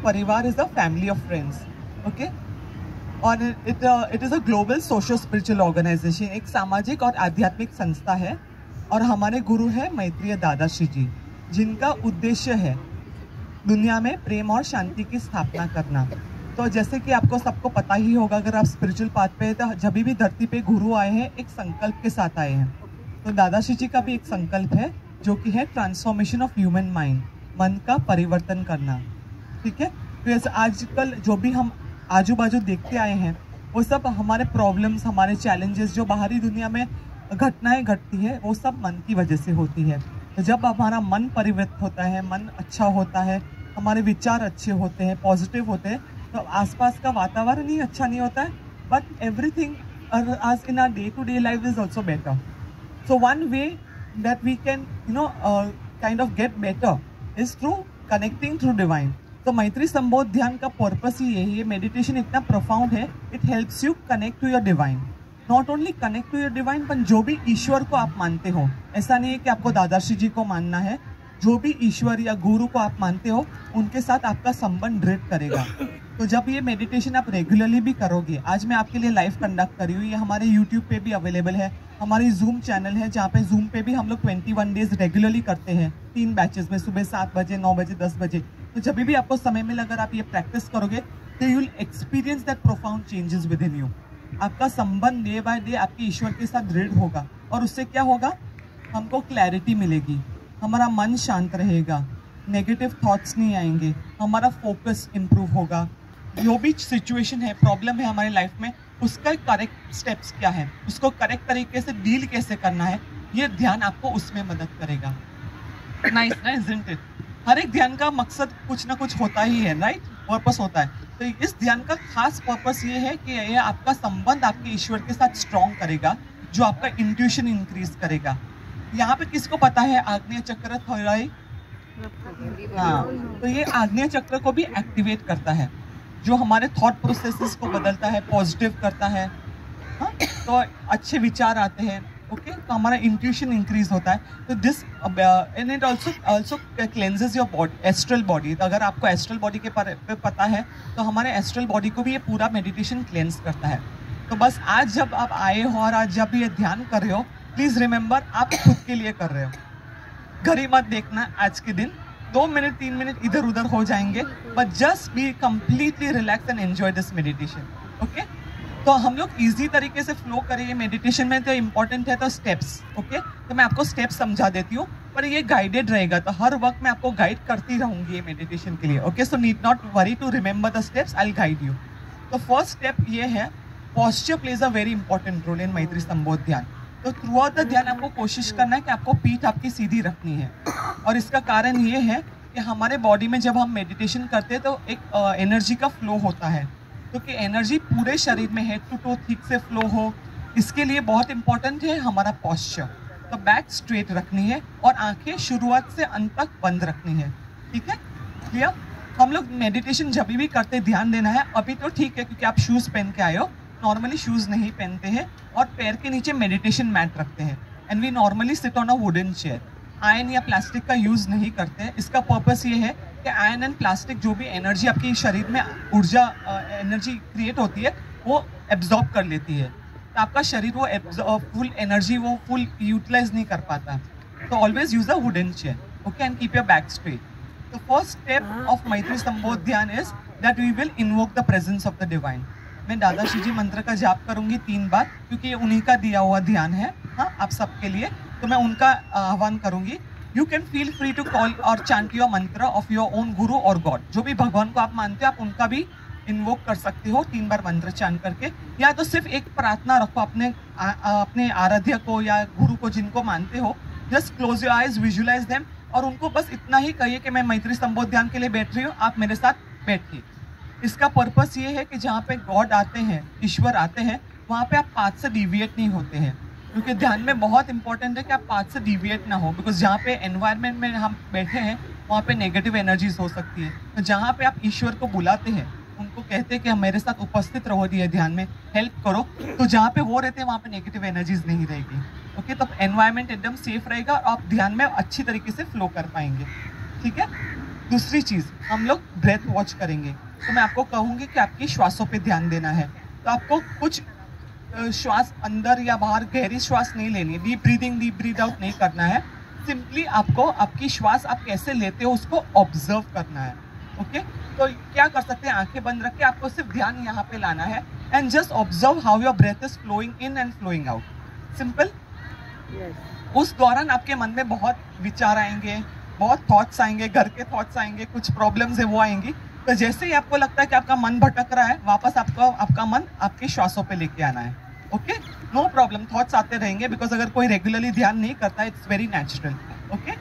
परिवार is a family of friends, okay. और it is a global socio spiritual organisation, एक सामाजिक और आध्यात्मिक संस्था है। और हमारे गुरु है मैत्रेय दादाश्री जी, जिनका उद्देश्य है दुनिया में प्रेम और शांति की स्थापना करना। तो जैसे कि आपको सबको पता ही होगा, अगर आप स्पिरिचुअल पाथ पे, तो जब भी धरती पे गुरु आए हैं एक संकल्प के साथ आए हैं। तो दादाश्री जी का भी एक संकल्प है, जो कि है ट्रांसफॉर्मेशन ऑफ ह्यूमन माइंड, मन का परिवर्तन करना, ठीक है। तो जैसे आजकल जो भी हम आजू बाजू देखते आए हैं, वो सब हमारे प्रॉब्लम्स, हमारे चैलेंजेस, जो बाहरी दुनिया में घटनाएं घटती है, वो सब मन की वजह से होती है। तो जब हमारा मन परिवर्तित होता है, मन अच्छा होता है, हमारे विचार अच्छे होते हैं, पॉजिटिव होते हैं, तो आसपास का वातावरण ही अच्छा नहीं होता है, but everything as in our day-to-day life is also better. So one way that we can kind of get better is through connecting through divine. तो मैत्री संबोध ध्यान का पर्पस ही यही है। मेडिटेशन इतना प्रोफाउंड है, it helps you connect to your divine. Not only connect to your divine, पर जो भी ईश्वर को आप मानते हो, ऐसा नहीं है कि आपको दादाश्री जी को मानना है, जो भी ईश्वर या गुरु को आप मानते हो, उनके साथ आपका संबंध दृढ़ करेगा। तो जब ये मेडिटेशन आप रेगुलरली भी करोगे, आज मैं आपके लिए लाइव कंडक्ट करी हुई, ये हमारे यूट्यूब पे भी अवेलेबल है, हमारी जूम चैनल है, जहाँ पे जूम पे भी हम लोग 21 डेज रेगुलरली करते हैं, 3 बैचेस में, सुबह 7 बजे, 9 बजे, 10 बजे। तो जब भी आपको समय मिले, अगर आप ये प्रैक्टिस करोगे, तो you will experience that profound changes with in you. आपका संबंध डे बाय डे आपके ईश्वर के साथ दृढ़ होगा, और उससे क्या होगा, हमको क्लैरिटी मिलेगी, हमारा मन शांत रहेगा, नेगेटिव थॉट्स नहीं आएंगे, हमारा फोकस इम्प्रूव होगा। जो भी सिचुएशन है, प्रॉब्लम है हमारी लाइफ में, उसका करेक्ट स्टेप्स क्या है, उसको करेक्ट तरीके से डील कैसे करना है, ये ध्यान आपको उसमें मदद करेगा। नाइस ना, इज़न्ट इट? हर एक ध्यान का मकसद कुछ ना कुछ होता ही है, राइट? पर्पस होता है। तो इस ध्यान का खास पर्पस ये है कि ये आपका संबंध आपके ईश्वर के साथ स्ट्रॉन्ग करेगा, जो आपका इंट्यूशन इंक्रीज करेगा। यहाँ पे किसको पता है आग्नेय चक्र थोड़ाई? हाँ, तो ये आग्नेय चक्र को भी एक्टिवेट करता है, जो हमारे थॉट प्रोसेसेस को बदलता है, पॉजिटिव करता है। हाँ, तो अच्छे विचार आते हैं, ओके, तो हमारा इंट्यूशन इंक्रीज होता है। तो this and it also cleanses your body, astral body. तो अगर आपको एस्ट्रल बॉडी के पे पता है, तो हमारे एस्ट्रल बॉडी को भी ये पूरा मेडिटेशन क्लेंस करता है। तो बस आज जब आप आए हो और आज जब ये ध्यान कर रहे हो, प्लीज रिमेंबर आप खुद के लिए कर रहे हो, घड़ी मत देखना। आज के दिन 2 मिनट 3 मिनट इधर उधर हो जाएंगे, but just be completely relax and enjoy this meditation, okay. तो हम लोग इजी तरीके से फ्लो करेंगे मेडिटेशन में। तो इम्पोर्टेंट है तो स्टेप्स, ओके। तो मैं आपको स्टेप्स समझा देती हूँ, पर ये गाइडेड रहेगा, तो हर वक्त मैं आपको गाइड करती रहूंगी ये मेडिटेशन के लिए, okay. So need not worry to remember the steps, I will guide you. तो फर्स्ट स्टेप ये है, posture plays a very important role in Maitri Sambodh ध्यान। तो थ्रू आउट द ध्यान आपको कोशिश करना है कि आपको पीठ आपकी सीधी रखनी है, और इसका कारण ये है कि हमारे बॉडी में जब हम मेडिटेशन करते हैं, तो एक एनर्जी का फ्लो होता है, तो कि एनर्जी पूरे शरीर में हेड टू टो ठीक से फ्लो हो, इसके लिए बहुत इंपॉर्टेंट है हमारा पॉस्चर। तो बैक स्ट्रेट रखनी है और आंखें शुरुआत से अंत तक बंद रखनी है, ठीक है, क्लियर? हम लोग मेडिटेशन जब भी करते ध्यान देना है। अभी तो ठीक है क्योंकि आप शूज़ पहन के आए हो, नॉर्मली शूज़ नहीं पहनते हैं और पैर के नीचे मेडिटेशन मैट रखते हैं, and we normally sit on a wooden chair. Iron या प्लास्टिक का यूज़ नहीं करते हैं। इसका पर्पस ये है कि आयरन एंड प्लास्टिक जो भी एनर्जी आपकी शरीर में ऊर्जा एनर्जी क्रिएट होती है, वो एब्जॉर्ब कर लेती है, तो आपका शरीर वो फुल एनर्जी वो फुल यूटिलाइज नहीं कर पाता। तो always use a wooden chair, okay, and keep your back straight. तो first step of Maitri Sambodh Dhyan is that we will invoke the presence of the divine. मैं दादाश्री जी मंत्र का जाप करूंगी 3 बार, क्योंकि ये उन्हीं का दिया हुआ ध्यान है, हाँ, आप सबके लिए। तो मैं उनका आह्वान करूंगी। You can feel free to call और chant your mantra of your own guru और गॉड। जो भी भगवान को आप मानते हो, आप उनका भी इन्वोक कर सकते हो 3 बार मंत्र चांट करके, या तो सिर्फ एक प्रार्थना रखो अपने आराध्य को या गुरु को जिनको मानते हो। Just close your eyes, visualise them, और उनको बस इतना ही कहिए कि मैं मैत्री संबोध ध्यान के लिए बैठ रही हूँ, आप मेरे साथ बैठिए। इसका पर्पस ये है कि जहाँ पे गॉड आते हैं, ईश्वर आते हैं, वहाँ पे आप पाथ से डिविएट नहीं होते हैं, क्योंकि ध्यान में बहुत इंपॉर्टेंट है कि आप पाथ से डिविएट ना हो। बिकॉज जहाँ पे एनवायरनमेंट में हम बैठे हैं, वहाँ पे नेगेटिव एनर्जीज हो सकती है। तो जहाँ पे आप ईश्वर को बुलाते हैं, उनको कहते हैं कि हम मेरे साथ उपस्थित रहो, दिए ध्यान में हेल्प करो, तो जहाँ पे वो रहते हैं वहाँ पे नेगेटिव एनर्जीज नहीं रहेगी, ओके। तो एनवायरनमेंट एकदम सेफ रहेगा और आप ध्यान में अच्छी तरीके से फ्लो कर पाएंगे, ठीक है। दूसरी चीज़, हम लोग ब्रेथ वॉच करेंगे। तो मैं आपको कहूँगी कि आपकी श्वासों पे ध्यान देना है। तो आपको कुछ श्वास अंदर या बाहर गहरी श्वास नहीं लेनी है, deep breathing deep breathe out नहीं करना है। सिंपली आपको आपकी श्वास आप कैसे लेते हो उसको ऑब्जर्व करना है। ओके, तो क्या कर सकते हैं, आंखें बंद रख के आपको सिर्फ ध्यान यहाँ पे लाना है and just observe how your breath is flowing in and flowing out. Simple. उस दौरान आपके मन में बहुत विचार आएंगे, बहुत थॉट्स आएंगे, घर के थॉट्स आएंगे, कुछ प्रॉब्लम्स है वो आएंगी। तो जैसे ही आपको लगता है कि आपका मन भटक रहा है, वापस आपका मन आपके श्वासों पे लेके आना है। ओके, नो प्रॉब्लम, थॉट्स आते रहेंगे बिकॉज अगर कोई रेगुलरली ध्यान नहीं करता है, it's very natural. Okay,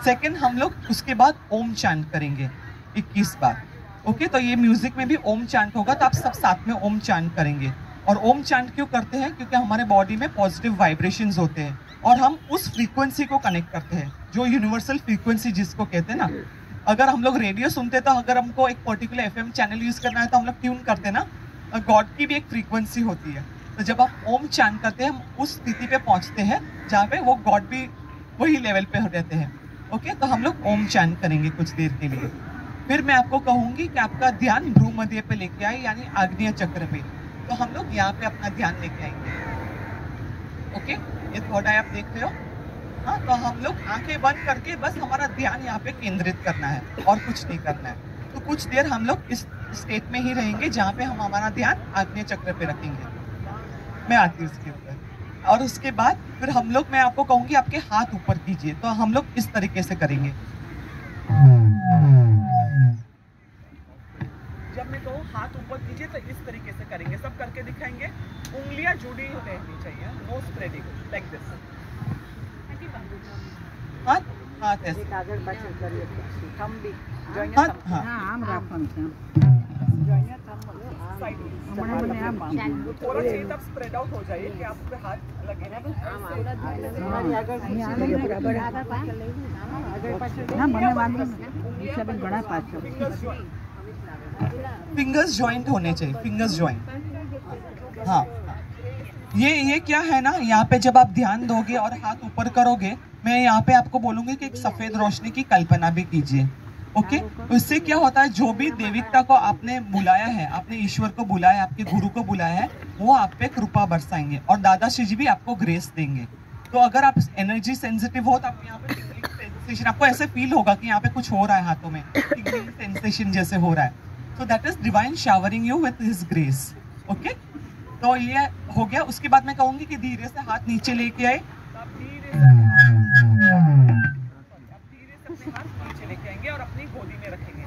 second, हम लोग उसके बाद ओम चैंट करेंगे 21 बार। ओके, तो ये म्यूजिक में भी ओम चैंट होगा, तो आप सब साथ में ओम चैंट करेंगे। और ओम चैंट क्यों करते हैं? क्योंकि हमारे बॉडी में पॉजिटिव वाइब्रेशंस होते हैं और हम उस फ्रीक्वेंसी को कनेक्ट करते हैं, जो यूनिवर्सल फ्रीक्वेंसी जिसको कहते हैं ना। अगर हम लोग रेडियो सुनते तो अगर हमको एक पर्टिकुलर एफएम चैनल यूज करना है तो हम लोग ट्यून करते हैं ना, गॉड की भी एक फ्रीक्वेंसी होती है। तो जब आप ओम चैंट करते हैं, हम उस स्थिति पे पहुंचते हैं जहाँ पे वो गॉड भी वही लेवल पे रहते हैं। ओके, तो हम लोग ओम चैंट करेंगे कुछ देर के लिए। फिर मैं आपको कहूंगी कि आपका ध्यान भ्रू मध्य पे लेके आए, यानी आग्नेय चक्र पे। तो हम लोग यहाँ पे अपना ध्यान लेके आएंगे। ओके, ये थर्ड आई आप देख रहे हो। हाँ, तो हम लोग आंखें बंद करके बस हमारा ध्यान यहाँ पे केंद्रित करना है और कुछ नहीं करना है। तो कुछ देर हम लोग इस स्टेट में ही रहेंगे जहाँ पे हम हमारा ध्यान आग्नेय चक्र पे रखेंगे। मैं आती हूँ उसके ऊपर। और उसके बाद फिर हम लोग, मैं आपको कहूँगी आपके हाथ ऊपर कीजिए। तो हम लोग इस तरीके से करेंगे। जब मैं कहूँ हाथ ऊपर कीजिए तो इस तरीके से करेंगे, सब करके दिखाएंगे। उंगलियां जुड़ी रहनी चाहिए, नो स्प्रेडिंग, लाइक दिस। हाथ ऐसे, थोड़ा चाहिए तब स्प्रेड आउट हो जाए कि आपके हाथ लगे। फिंगर्स ज्वाइंट होने चाहिए, फिंगर्स ज्वाइंट। हाँ, ये क्या है ना, यहाँ पे जब आप ध्यान दोगे और हाथ ऊपर करोगे, मैं यहाँ पे आपको बोलूंगी कि एक सफेद रोशनी की कल्पना भी कीजिए। ओके, तो इससे क्या होता है, जो भी देविकता को आपने बुलाया है, आपने ईश्वर को बुलाया है, आपके गुरु को बुलाया है, वो आप पे कृपा बरसाएंगे और दादाश्री जी भी आपको ग्रेस देंगे। तो अगर आप एनर्जी सेंसिटिव हो तो आप यहाँ पे सेंसेशन, आपको ऐसे फील होगा कि यहाँ पे कुछ हो रहा है, हाथों में सेंसेशन जैसे हो रहा है। तो that is divine showering you with his grace. Okay, तो ये हो गया। उसके बाद मैं कहूंगी कि धीरे से हाथ नीचे लेके आए। आप धीरे से अपने हाथ नीचे लेके आएंगे और अपनी गोदी में रखेंगे,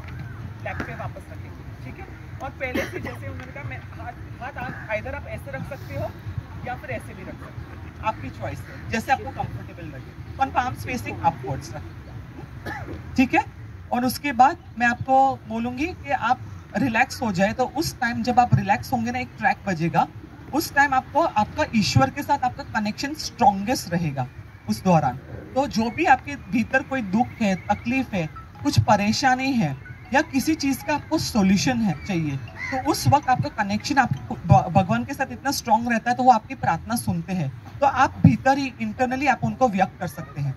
लैप पे वापस रखेंगे। ठीक है, और पहले से जैसे उन्होंने कहा, मैं हाथ आइदर आप ऐसे रख सकते हो या फिर ऐसे भी रख सकते हो, आपकी चॉइस है, जैसे आपको कंफर्टेबल लगे। ऑन पाम्स फेसिंग अपवर्ड्स रखें। ठीक है, और उसके बाद मैं आपको बोलूंगी कि आप रिलैक्स हो जाए। तो उस टाइम जब आप रिलैक्स होंगे ना, एक ट्रैक बजेगा, उस टाइम आपको आपका ईश्वर के साथ आपका कनेक्शन स्ट्रॉन्गेस्ट रहेगा उस दौरान। तो जो भी आपके भीतर कोई दुख है, तकलीफ है, कुछ परेशानी है या किसी चीज़ का आपको सॉल्यूशन है चाहिए, तो उस वक्त आपका कनेक्शन आपको भगवान के साथ इतना स्ट्रॉन्ग रहता है, तो वो आपकी प्रार्थना सुनते हैं। तो आप भीतर ही इंटरनली आप उनको व्यक्त कर सकते हैं।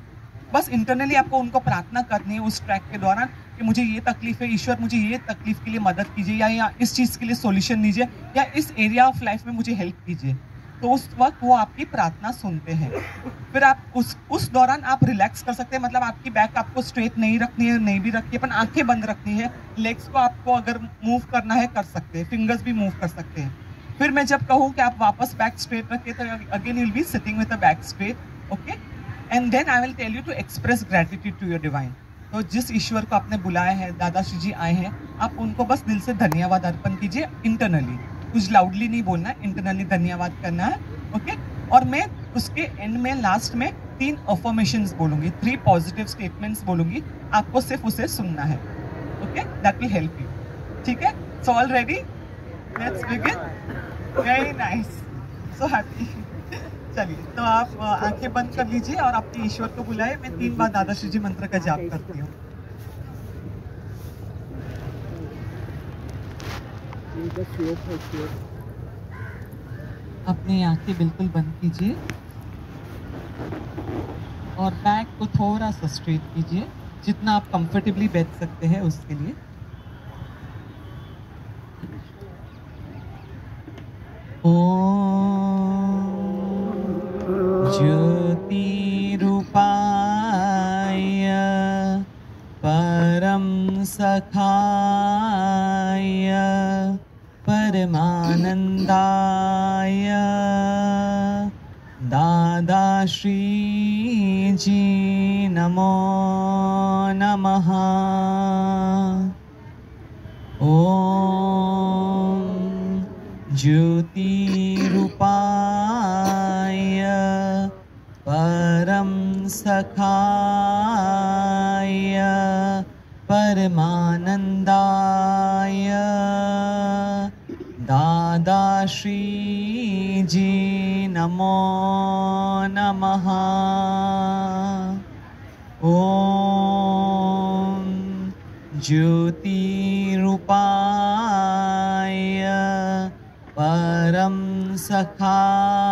बस इंटरनली आपको उनको प्रार्थना करनी है उस ट्रैक के दौरान कि मुझे ये तकलीफ है, ईश्वर मुझे ये तकलीफ के लिए मदद कीजिए, या इस चीज़ के लिए सॉल्यूशन दीजिए, या इस एरिया ऑफ लाइफ में मुझे हेल्प कीजिए। तो उस वक्त वो आपकी प्रार्थना सुनते हैं। फिर आप उस दौरान आप रिलैक्स कर सकते हैं। मतलब आपकी बैक आपको स्ट्रेट नहीं रखनी है, नहीं भी रखनी है, पर आंखें बंद रखनी है। लेग्स को आपको अगर मूव करना है कर सकते हैं, फिंगर्स भी मूव कर सकते हैं। फिर मैं जब कहूँ कि आप वापस बैक स्ट्रेट रखें, तो again you will be sitting with the back straight. Okay, and then I will tell you to express gratitude to your divine. तो जिस ईश्वर को आपने बुलाया है, दादाश्री जी आए हैं, आप उनको बस दिल से धन्यवाद अर्पण कीजिए इंटरनली। कुछ लाउडली नहीं बोलना है, इंटरनली धन्यवाद करना है। ओके, और मैं उसके एंड में लास्ट में 3 अफर्मेशंस बोलूंगी, 3 पॉजिटिव स्टेटमेंट्स बोलूंगी, आपको सिर्फ उसे सुनना है। Okay, that will help you. ठीक है, so all ready, let's begin. Very nice, so happy. चलिए, तो आप आंखें बंद कर लीजिए और अपने ईश्वर को बुलाए। मैं 3 बार दादाश्री जी मंत्र का जाप करती हूँ। अपनी आंखें बिल्कुल बंद कीजिए और बैक को थोड़ा सा स्ट्रेट कीजिए। जितना आप कंफर्टेबली बैठ सकते हैं उसके लिए। ओम ज्योति रूपाय परम सखाय परमानंदाय दादा श्री जी नमो नमः। ओम ज्योति रूपाय परम सखाय परमानंदाय दादा श्री जी नमो नमः। ओम ज्योति रूपाय परम सखाय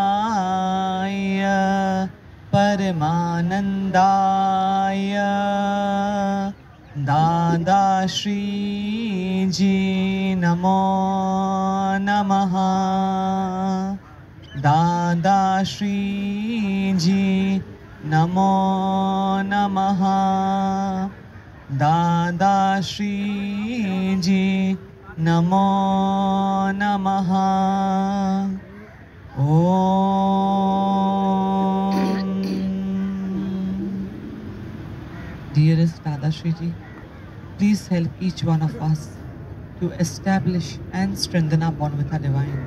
परमानंदाय दादा श्री जी नमो नमः। दादा श्री जी नमो नमः। दादा श्री जी नमो नमः। ओम। Dearest Dada Shri Ji, please help each one of us to establish and strengthen our bond with our Divine.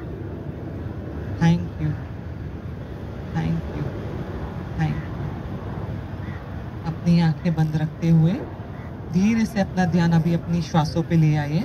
Thank you. Thank you. Thank you. अपनी आंखें बंद रखते हुए धीरे से अपना ध्यान अभी अपनी श्वासों पे ले आइए।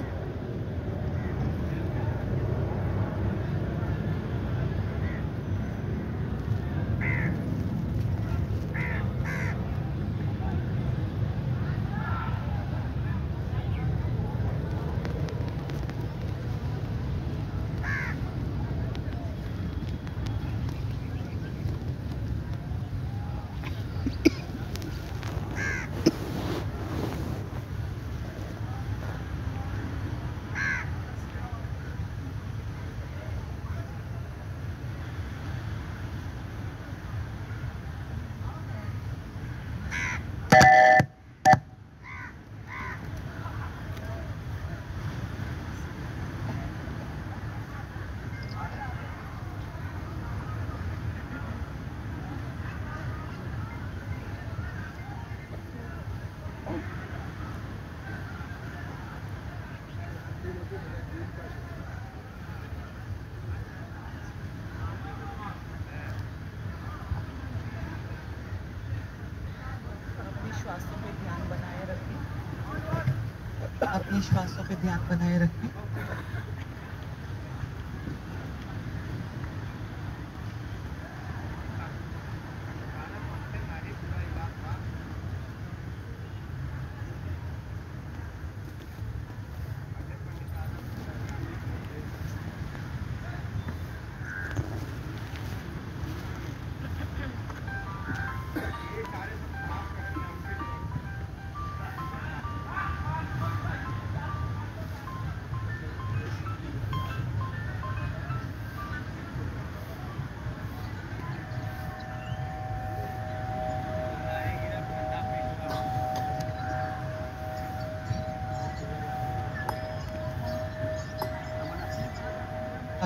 अपनी श्वासों पे ध्यान बनाए रखें।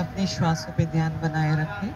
अपनी श्वासों पे ध्यान बनाए रखें।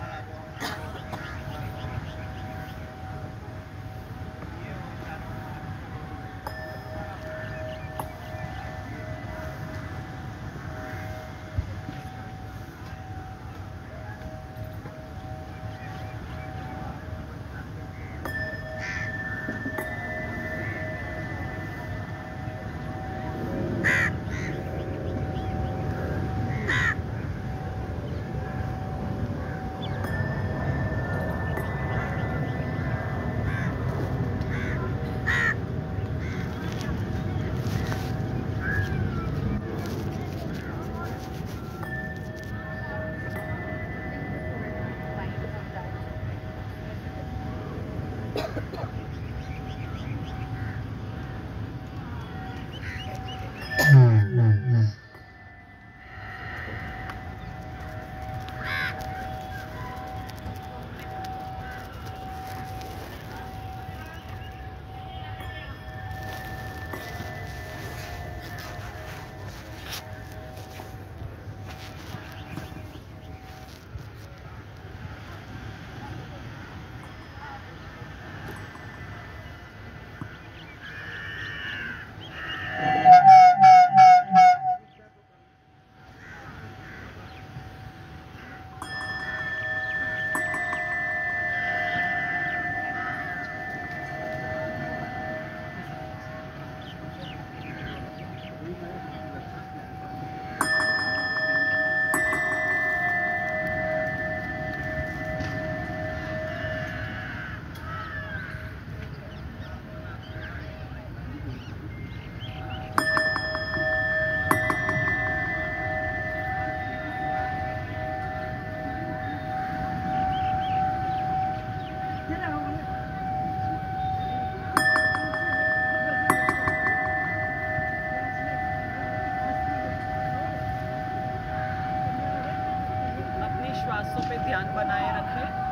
श्वासों पे ध्यान बनाए रखें।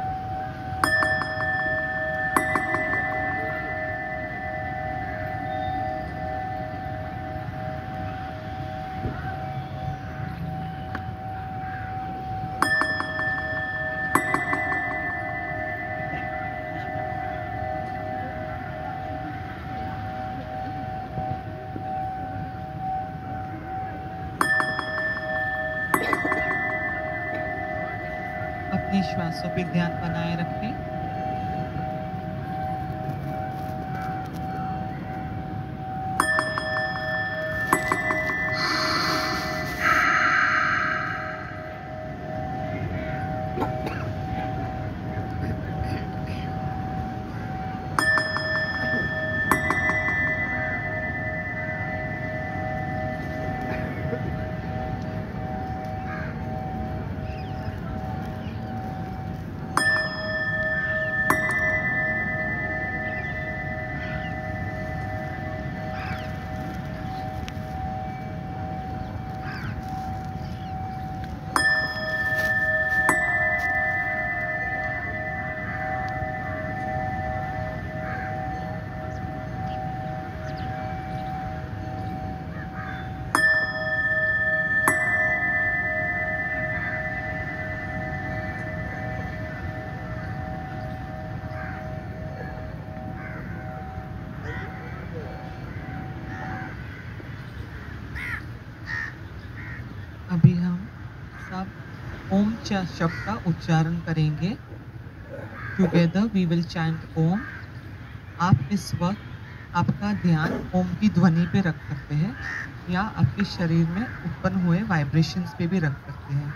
अपने श्वासों पे ध्यान बनाए रखें। अभी हम सब ओम शब्द का उच्चारण करेंगे। टुगेदर वी विल चैंट ओम। आप इस वक्त आपका ध्यान ओम की ध्वनि पे रख सकते हैं या आपके शरीर में उत्पन्न हुए वाइब्रेशंस पे भी रख सकते हैं।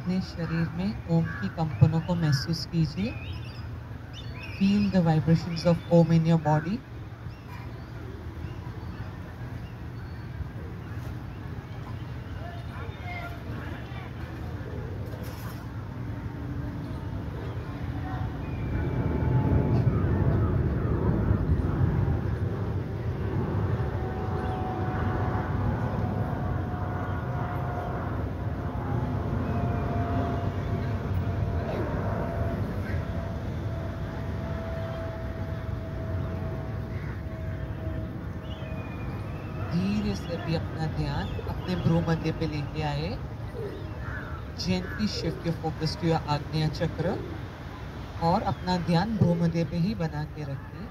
अपने शरीर में ओम की कंपनों को महसूस कीजिए। Feel the vibrations of Om in your body. धीरे से भी अपना ध्यान अपने भ्रू मध्य पे लेके आए। Gently shift your focus to your Agneya chakra और अपना ध्यान भ्रू मध्य पे ही बना के रखिए।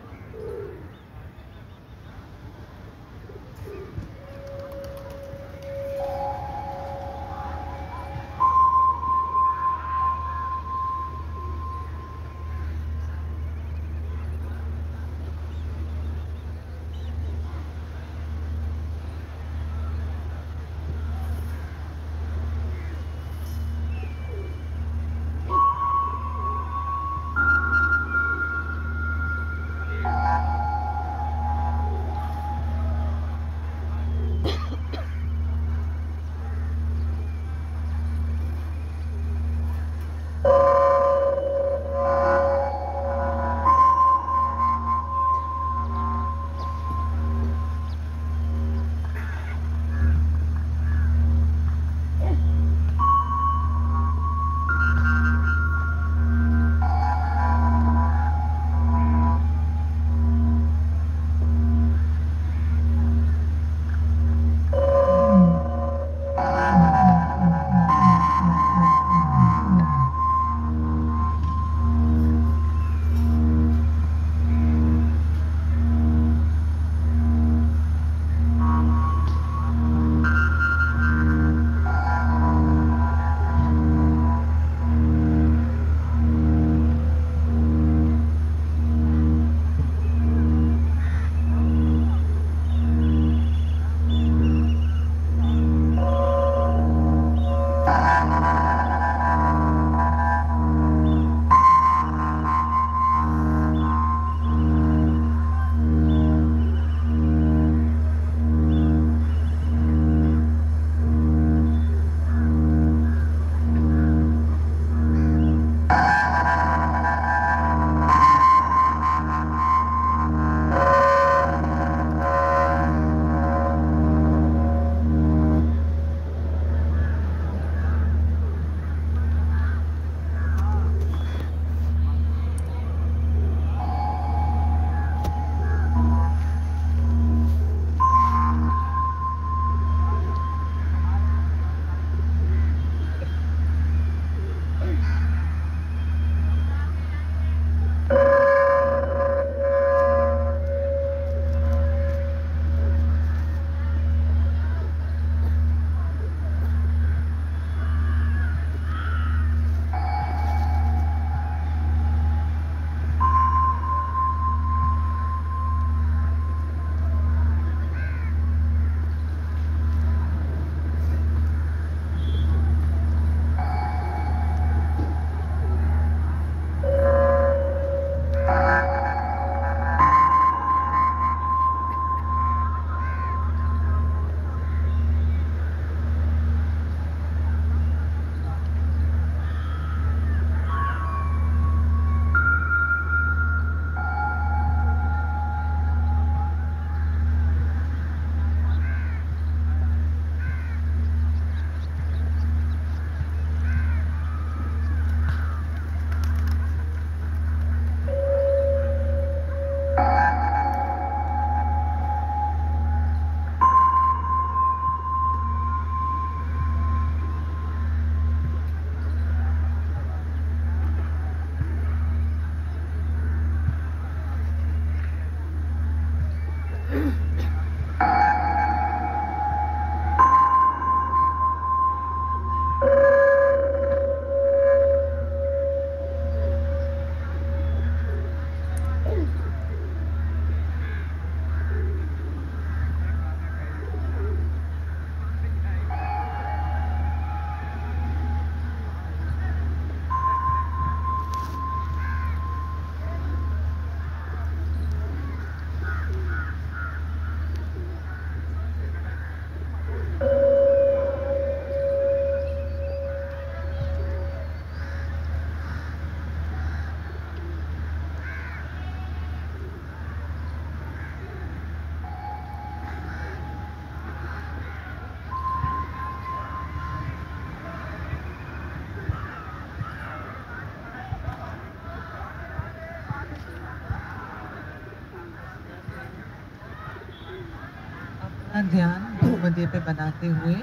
अपना ध्यान भ्रूमध्य पे बनाते हुए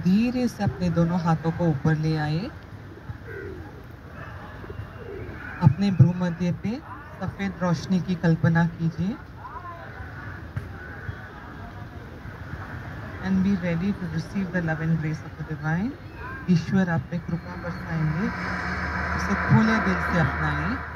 धीरे से अपने दोनों हाथों को ऊपर ले आए। अपने भ्रूमध्य पे सफेद रोशनी की कल्पना कीजिए and be ready to receive the love and grace of the divine. ईश्वर आप पे कृपा बरसाएंगे, उसे खुले दिल से अपनाएं।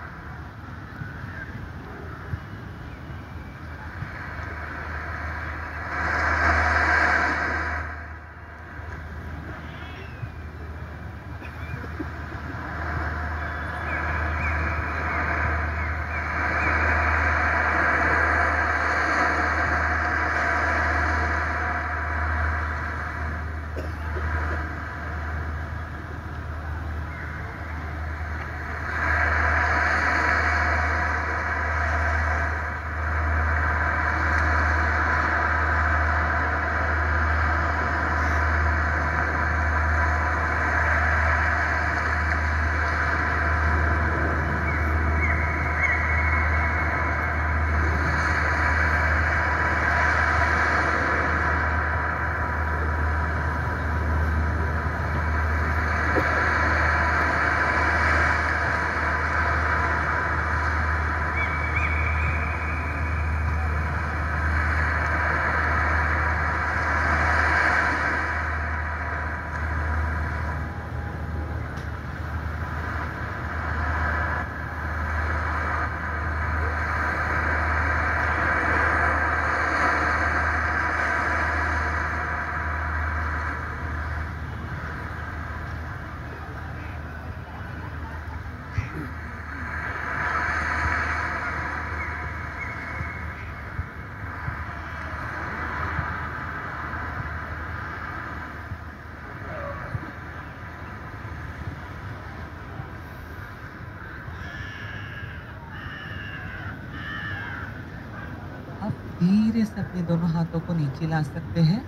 धीरे से अपने दोनों हाथों को नीचे ला सकते हैं।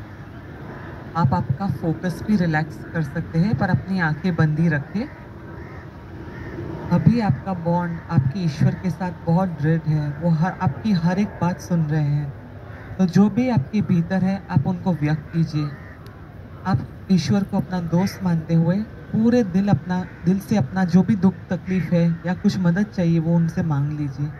आप आपका फोकस भी रिलैक्स कर सकते हैं, पर अपनी आंखें बंद ही रखें। अभी आपका बॉन्ड आपके ईश्वर के साथ बहुत दृढ़ है, वो आपकी हर एक बात सुन रहे हैं। तो जो भी आपके भीतर है आप उनको व्यक्त कीजिए। आप ईश्वर को अपना दोस्त मानते हुए पूरे दिल से अपना जो भी दुख तकलीफ है या कुछ मदद चाहिए वो उनसे मांग लीजिए।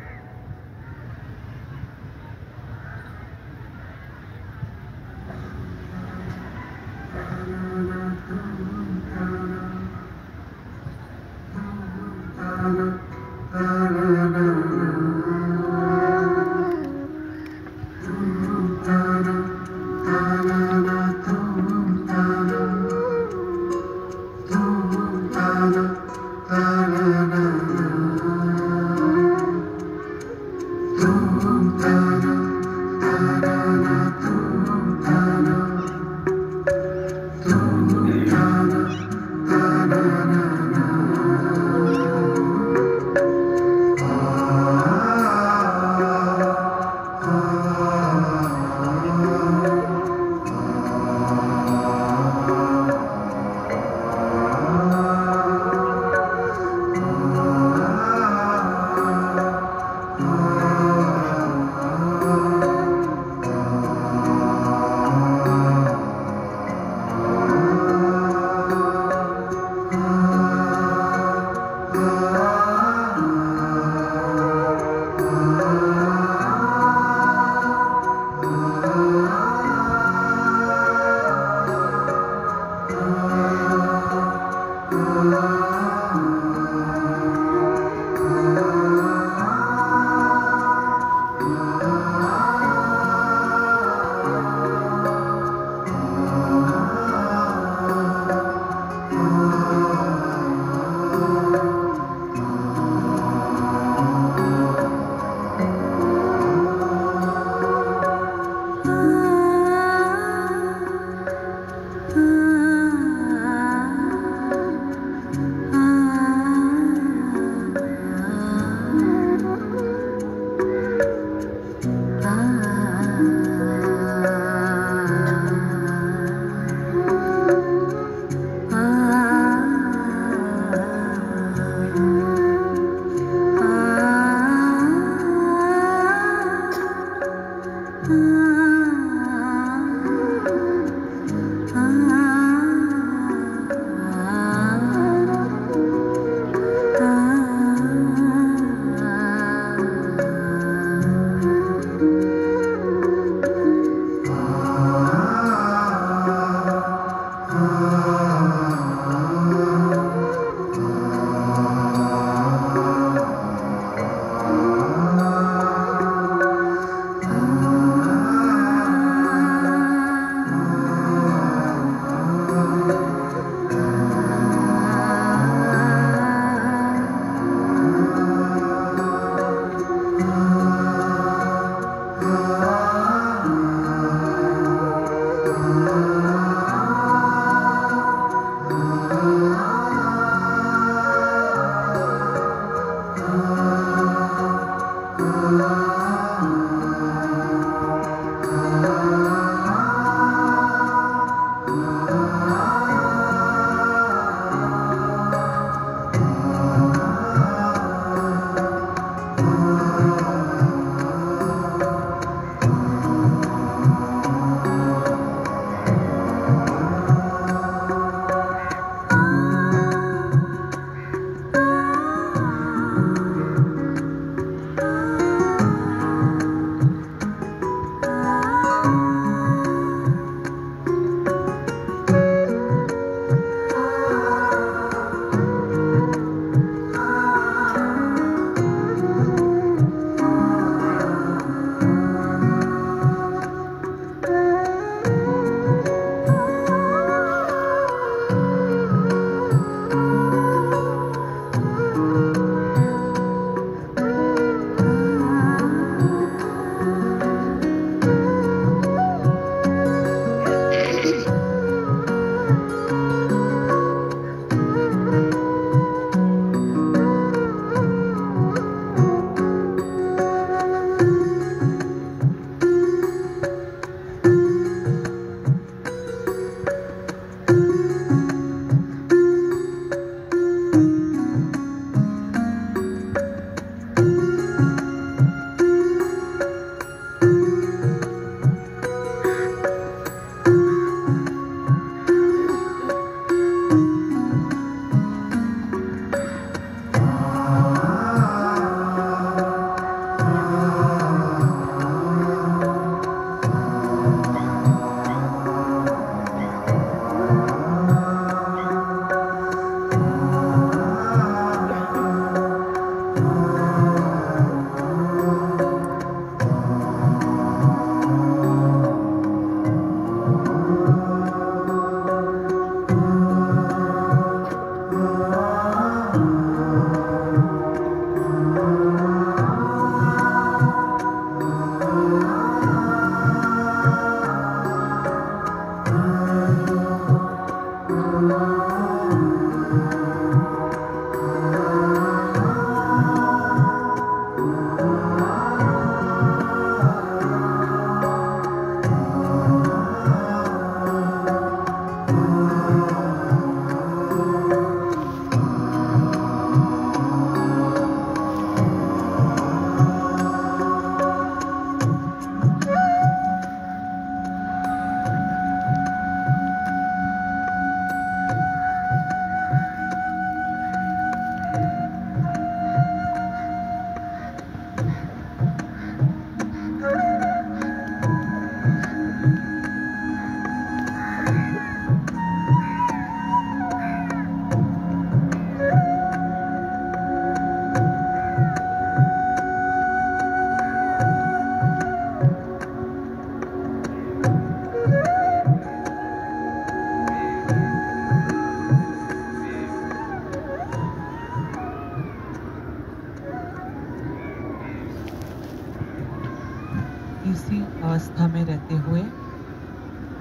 इसी अवस्था में रहते हुए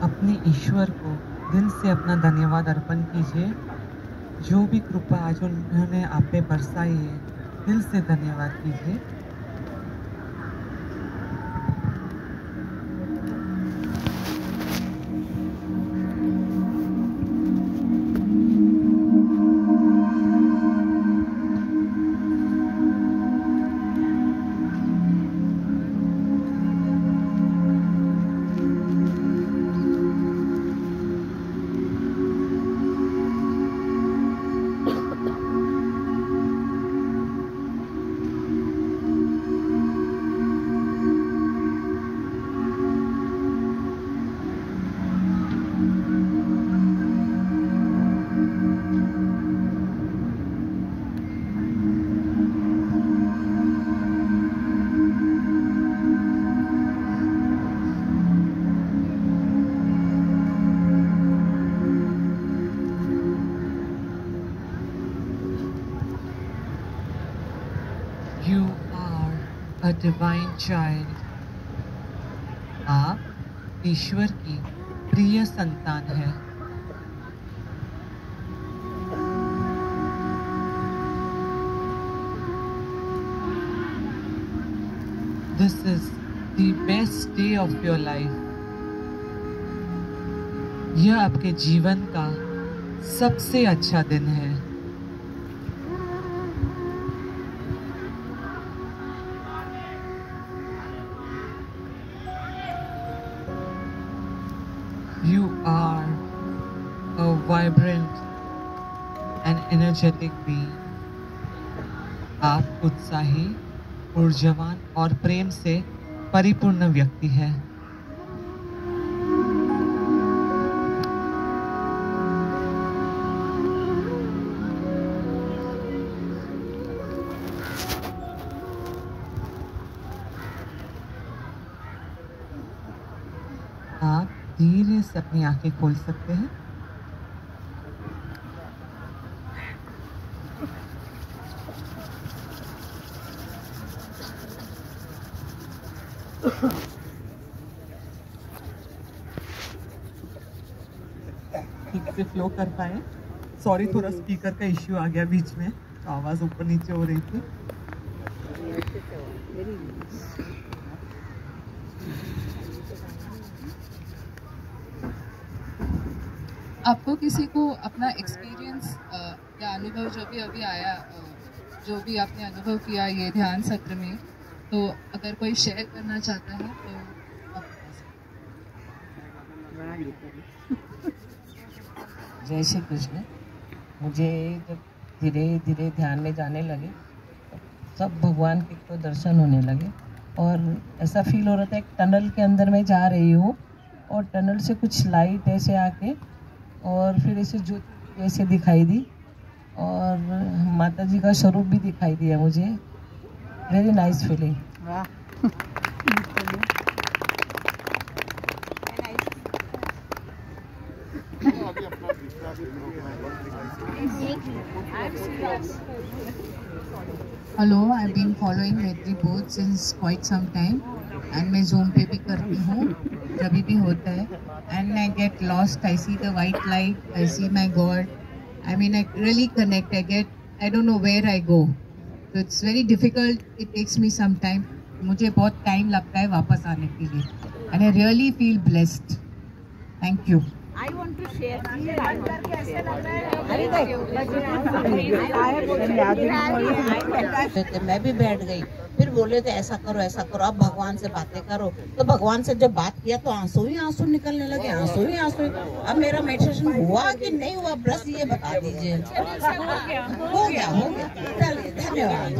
अपने ईश्वर को दिल से अपना धन्यवाद अर्पण कीजिए। जो भी कृपा आज उन्होंने आप पे बरसाई है, दिल से धन्यवाद कीजिए। You are a divine child. आप ईश्वर की प्रिय संतान है। This is the best day of your life. यह आपके जीवन का सबसे अच्छा दिन है। You are a vibrant and energetic being. आप उत्साही, ऊर्जावान और प्रेम से परिपूर्ण व्यक्ति हैं। आप धीरे से अपनी आंखें खोल सकते हैं। ठीक से फ्लो कर पाए। सॉरी, थोड़ा स्पीकर का इश्यू आ गया बीच में, तो आवाज़ ऊपर नीचे हो रही थी। आपको किसी को अपना एक्सपीरियंस या अनुभव जो भी अभी आया, जो भी आपने अनुभव किया ये ध्यान सत्र में, तो अगर कोई शेयर करना चाहता है तो आप बता सकते। जय श्री कृष्ण। मुझे जब धीरे धीरे ध्यान में जाने लगे तो सब भगवान के तो दर्शन होने लगे और ऐसा फील हो रहा था एक टनल के अंदर में जा रही हूँ और टनल से कुछ लाइट ऐसे आके और फिर ऐसे ज्योति ऐसे दिखाई दी और माता जी का स्वरूप भी दिखाई दिया मुझे। Very nice feeling. Hello, I have been following Maitri both since quite some time and मैं जूम पे भी करती हूँ जब भी होता है and I get lost. I see the white light, I see my God, I mean I really connect, I don't know where I go, तो it's very difficult, it takes me some time. मुझे बहुत time लगता है वापस आने के लिए and I really feel blessed. Thank you. I want to share. मैं भी बैठ गई, फिर बोले थे ऐसा करो ऐसा करो, अब भगवान से बातें करो। तो भगवान से जब बात किया तो आंसू ही आंसू निकलने लगे, आंसू ही आंसू। अब मेरा मेडिटेशन हुआ कि नहीं हुआ, बस ये बता दीजिए। हो गया चलिए, धन्यवाद।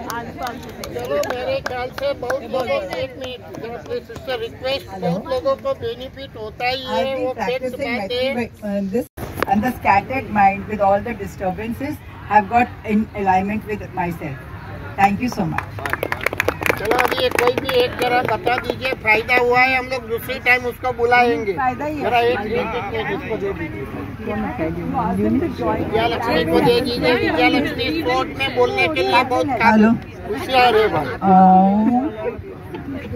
चलो, मेरे ख्याल से बहुत लोगों, एक मिनट सिस्टर रिक्वेस्ट, बहुत लोगों को बेनिफिट होता ही है, वो फैक्ट बात है। And the scattered mind with all the disturbances have got in alignment with myself. Thank you so much. चलो, अभी कोई भी एक जरा बता दीजिए, फायदा हुआ है, हम लोग दूसरी टाइम उसको बुलाएंगे। जरा एक जिसको दे दीजिए, विजयालक्ष्मी को दे दीजिए। विजयालक्ष्मी कोर्ट में बोलने के लिए बहुत होशियार है भाई।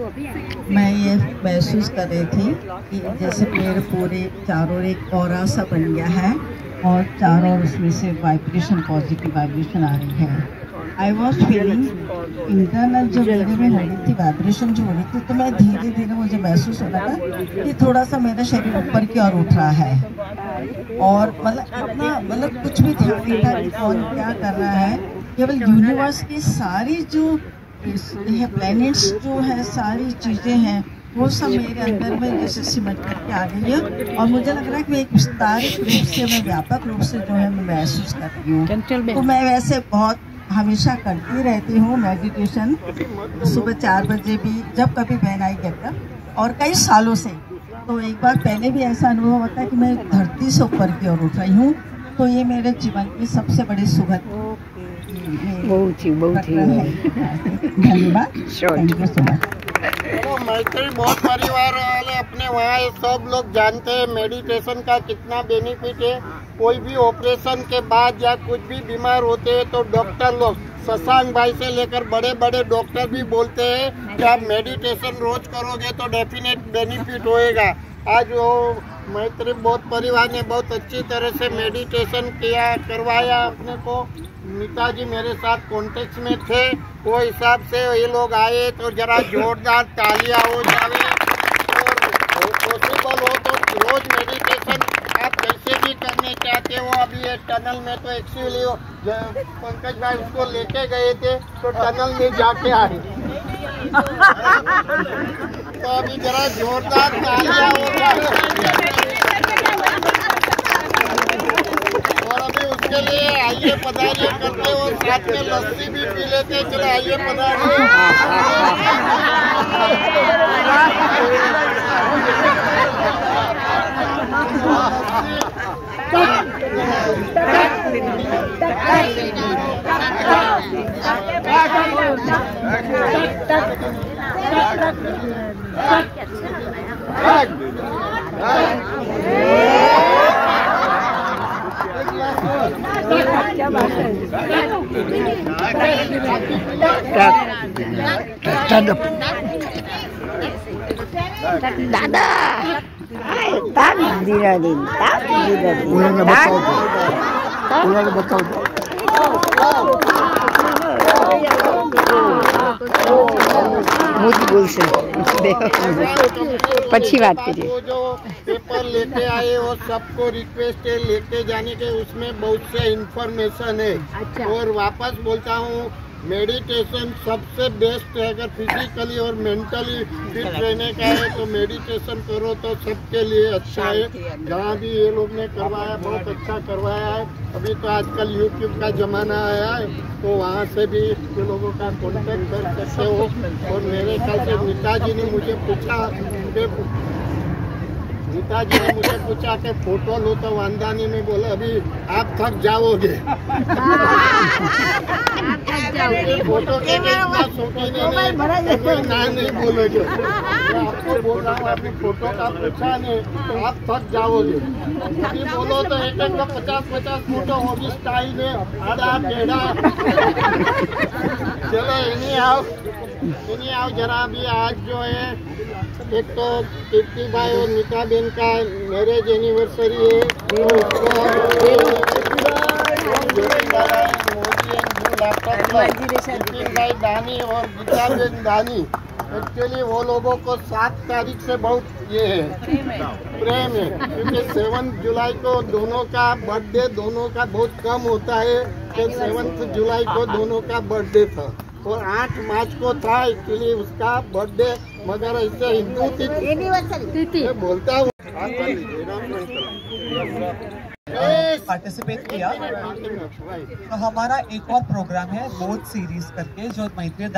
मैं ये महसूस कर रही थी कि जैसे मेरे पूरे चारों एक ऑरा सा बन गया है और चारों उसमें से वाइब्रेशन, पॉजिटिव वाइब्रेशन आ रही है। आई वॉज फीलिंग इंटरनल जो मेरे में हो रही थी, वाइब्रेशन जो हो रही थी, तो मैं धीरे धीरे मुझे महसूस हो रहा था कि थोड़ा सा मेरा शरीर ऊपर की ओर उठ रहा है और मतलब कुछ भी ध्यान नहीं था कि कौन क्या कर रहा है। केवल यूनिवर्स की सारी जो प्लैनेट्स जो है, सारी चीज़ें हैं, वो सब मेरे अंदर में जैसे सिमट करके आ गई है और मुझे लग रहा है कि मैं एक विस्तारित रूप से, मैं व्यापक रूप से जो है मैं महसूस कर रही हूँ। तो मैं वैसे बहुत हमेशा करती रहती हूँ मेडिटेशन, सुबह 4 बजे भी जब कभी बहन आई गेट और कई सालों से। तो एक बार पहले भी ऐसा अनुभव होता है कि मैं धरती से ऊपर की ओर उठ रही हूँ। तो ये मेरे जीवन की सबसे बड़ी सुखद बहुत ही धन्यवाद। Thank you so much. मैत्री बहुत परिवार वाले अपने वहाँ सब लोग जानते हैं मेडिटेशन का कितना बेनिफिट है। कोई भी ऑपरेशन के बाद या कुछ भी बीमार होते हैं तो डॉक्टर लोग, शशांक भाई से लेकर बड़े बड़े डॉक्टर भी बोलते हैं कि आप मेडिटेशन रोज करोगे तो डेफिनेट बेनिफिट होएगा। आज वो मैत्री बहुत परिवार ने बहुत अच्छी तरह से मेडिटेशन करवाया अपने को। नीता जी मेरे साथ कॉन्टेक्ट में थे, वो हिसाब से ये लोग आए तो जरा जोरदार तालियां हो जावे। और पॉसिबल हो तो रोज मेडिटेशन आप कैसे भी करने चाहते हो। अभी ये टनल में तो एक्चुअली पंकज भाई उसको लेके गए थे तो टनल में जाके आए। तो अभी जरा जोरदार तालियां हो जाए। और अभी उसके लिए आइए पधारिए करते हो, साथ में लस्सी भी पी लेते। चलो आइए पधारिए। क्या बात है। दादा अच्छी बात कीजिए। वो जो पेपर लेके आए वो सबको रिक्वेस्ट है लेके जाने के, उसमें बहुत से इंफॉर्मेशन है। और वापस बोलता हूँ मेडिटेशन सबसे बेस्ट है। अगर फिजिकली और मेंटली फिट रहने का है तो मेडिटेशन करो तो सबके लिए अच्छा है। जहाँ भी ये लोग ने करवाया बहुत अच्छा करवाया है। अभी तो आजकल यूट्यूब का ज़माना आया है तो वहाँ से भी ये लोगों का कॉन्टेक्ट कर सकते हो। और मेरे ख्याल से नीता जी ने मुझे पूछा कि फोटो लो तो वांदा नहीं। मैं बोला अभी आप थक जाओगे। फोटो के इतना शौकीन नहीं बोलोगे। आपको बोल रहा हूँ आपने फोटो का पूछा नहीं तो आप थक जाओगे। अभी बोलो तो एक 50-50 फोटो होगी स्टाइल में आधा टेढ़ा। चलो इन्हीं आओ जरा। भी आज जो है एक तो कीर्ति भाई और नीता बेन का मैरिज एनिवर्सरी है। भाई दानी और गीता बेन दानी एक्चुअली वो लोगों को 7 तारीख से बहुत ये है प्रेम है, क्योंकि 7 जुलाई को दोनों का बर्थडे दोनों का बहुत कम होता है। तो 7 जुलाई को दोनों का बर्थडे था और 8 मार्च को था एक्चुअली उसका बर्थडे। मगर ऐसे हिंदू तिथि बोलता हूँ पार्टिसिपेट किया। तो हमारा एक और प्रोग्राम है बोध सीरीज करके जो मैत्री